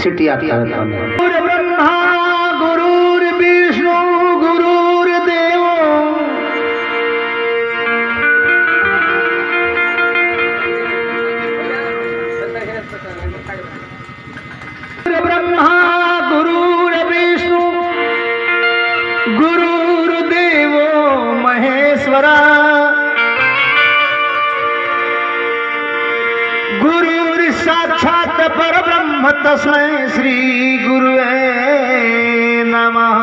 सिटिया गुरु ब्रह्मा गुरुर्विष्णु गुरुर्देव ब्रह्मा गुरुर्विष्णु गुरुर्देव महेश्वरा गुरुर् साक्षात् परब्रह्म तस्मै श्री गुरुवे नमः।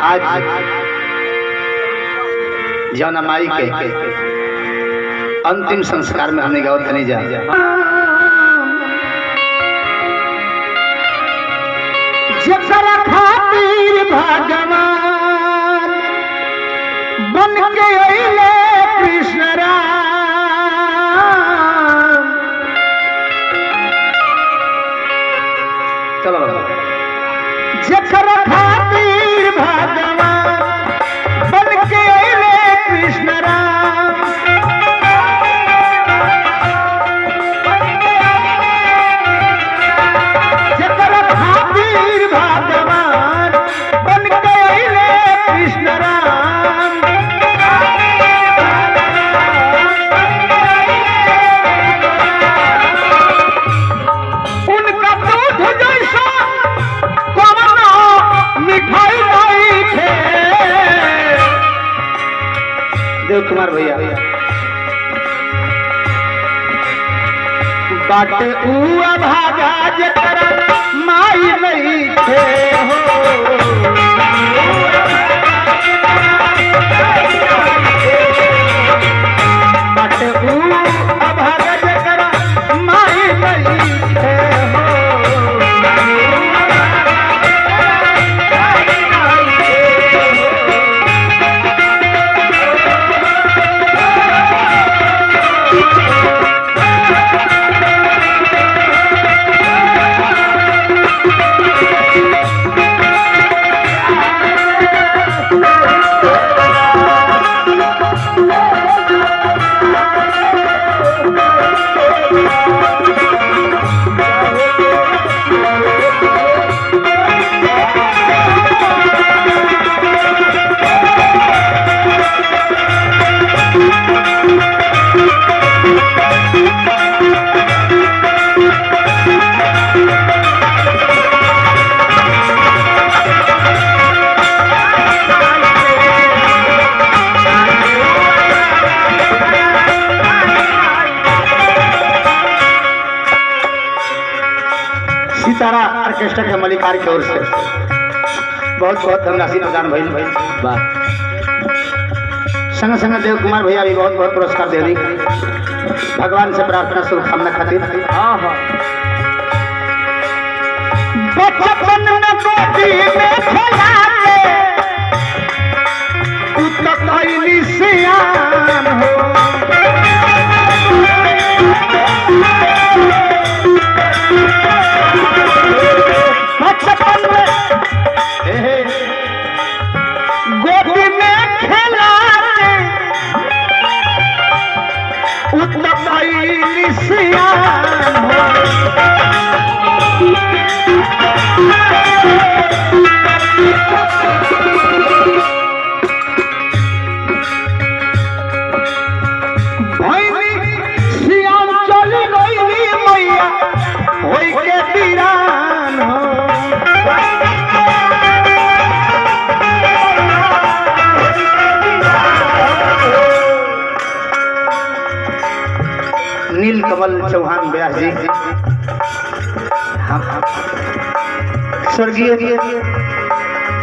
आज जौना माई के अंतिम संस्कार में हमने गाँव नहीं जा जकरा खातिर भगवान बन के अइले कृष्ण राम, चलो जकरा खातिर भगवान बन के अइले कृष्ण राम, जकरा खातिर भगवान बन के अइले कृष्ण राम, उनका दूध जैसा कवनो मिठाई नहीं थे। देव कुमार भैया बाटे ऊ अभागा जकरा माई नहीं थे हो, बाटे ऊ अभागा जकरा माई नहीं थे हो, सितारा ऑर्केस्ट्रा के मलिकार की ओर से बहुत बहुत धनराशि प्रदान भइल संग संग देव कुमार भैया भी बहुत बहुत पुरस्कार दे दी। भगवान से प्रार्थना शुभकामना खातिर बचपन में गोदी में खेला के उतकैली सियान हो, बचपन में गोदी में खेला उतकैली सियान हो, भैनी सियान चली गईली मैया होई के वीरान हो, नील कमल चौहान व्यास जी स्वर्गीय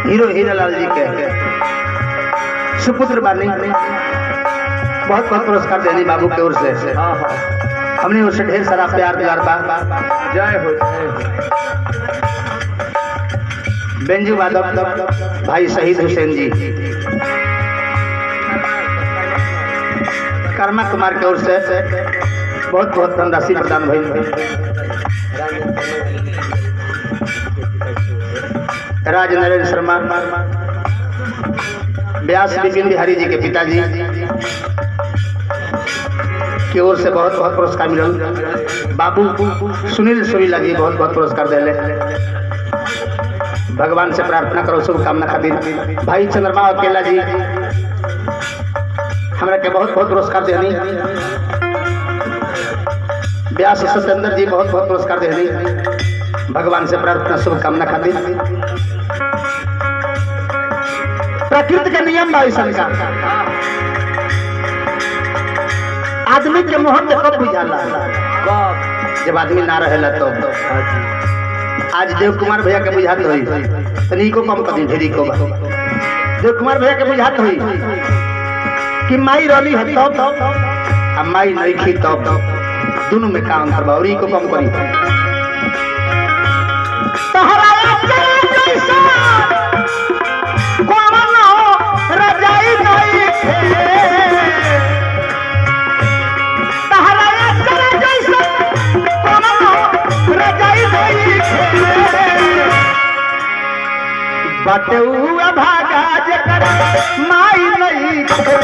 हीरो हीरालाल जी के सुपुत्र बानी बहुत बहुत पुरस्कार देनी बाबू की ओर से हमने उससे ढेर सारा प्यार दुलार बा। जय हो बेंजू वादक भाई शहीद हुसैन जी कर्मा कुमार की ओर से बहुत बहुत धनराशि प्रदान भइल। राज नरेंद्र शर्मा व्यास विपिन बिहारी जी के पिताजी की ओर से बहुत बहुत पुरस्कार मिलल। बाबू सुनील सुरीला जी बहुत बहुत पुरस्कार दिले। भगवान से प्रार्थना करो शुभकामना खातिर। भाई चंद्रमा अकेला जी हमरा के बहुत बहुत पुरस्कार देनी। व्यास सत्येंद्र जी बहुत बहुत पुरस्कार देनी। भगवान से प्रार्थना शुभकामना खातिर। प्रकृति के नियम बा ऐसा का आदमी के मोहब्बत कब बुझाला जब आदमी ना रहेला तो। आज देव कुमार भैया के बुझात होई तनी को कम कदी ढेरी को देव कुमार भैया के बुझात होई कि माई रली है तब आ माई नहीं खी तब दोनों में काम करबा और को कम करी। तहरा जैसा कोमल रजाई नहीं थे तहरा जैसा कोमल रजाई नहीं थे बाटे हुआ भागा जकर माई नहीं थे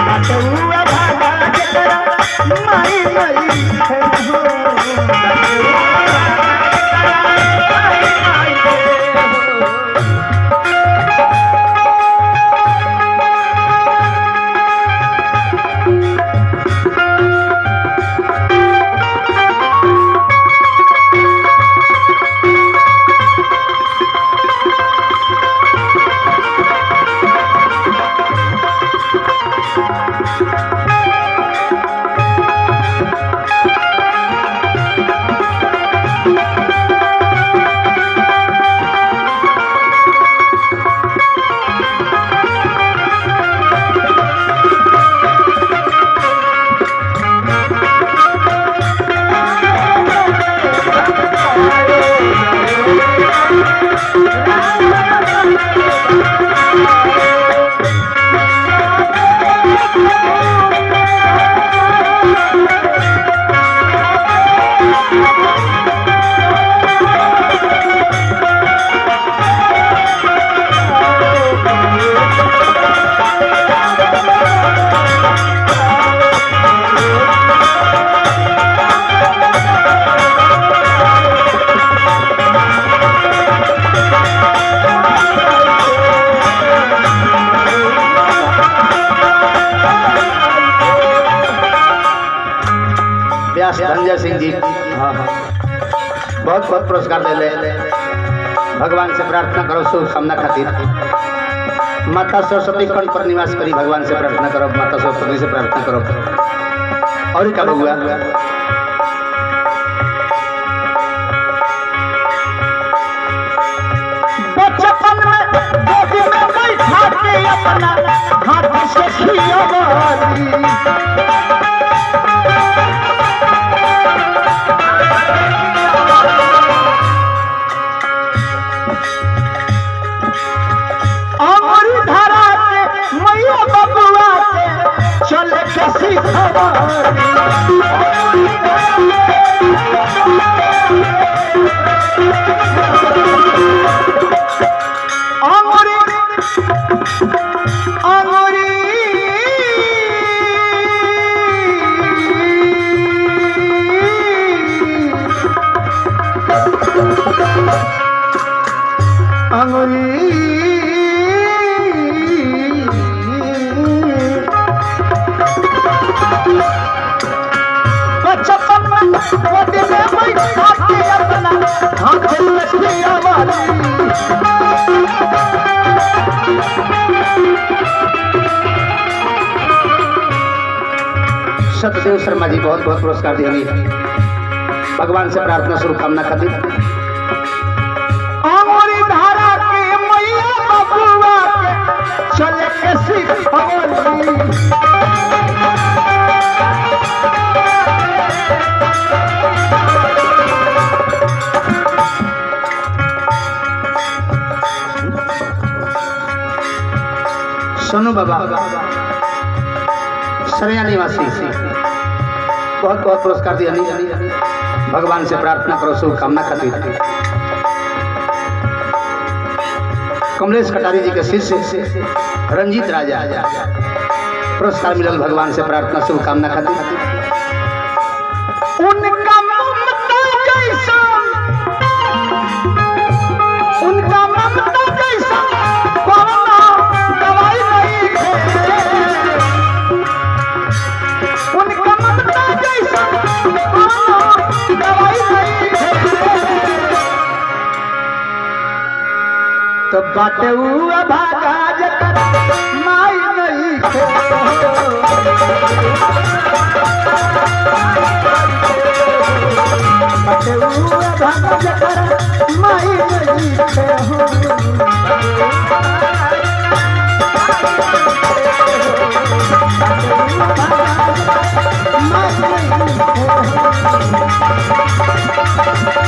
बाटे हुआ भागा जकर माई नहीं थे धनंजय सिंह जी बहुत बहुत पुरस्कार ले। भगवान से प्रार्थना करो शुभकामना खातिर। माता सरस्वती कंठ पर निवास करी भगवान से प्रार्थना करो। माता सरस्वती से प्रार्थना करो। और क्या हुआ बचपन में गोदी में बैठा के अपना हाथ से खियावाली चल कैसी सतदेव शर्मा जी बहुत बहुत पुरस्कार दिए। भगवान से प्रार्थना शुभकामना खातिर। धारा के मैया बबुआ चले कैसी सोनू बाबा सरया निवासी बहुत बहुत पुरस्कार दिया। भगवान से प्रार्थना करो शुभकामना खातिर। कमलेश कटारी जी के शिष्य रंजीत राजा पुरस्कार मिलल भगवान से प्रार्थना शुभकामना खातिर। उनका ममता जैसा उनका ममता जैसा कोरोना दवाई नहीं है। उनका ममता जैसा कोरोना दवाई नहीं है। तो बाटे हुआ भागा जकर माई नहीं है। बाटे हुआ भागा जकर माई नहीं है। माई नहीं है।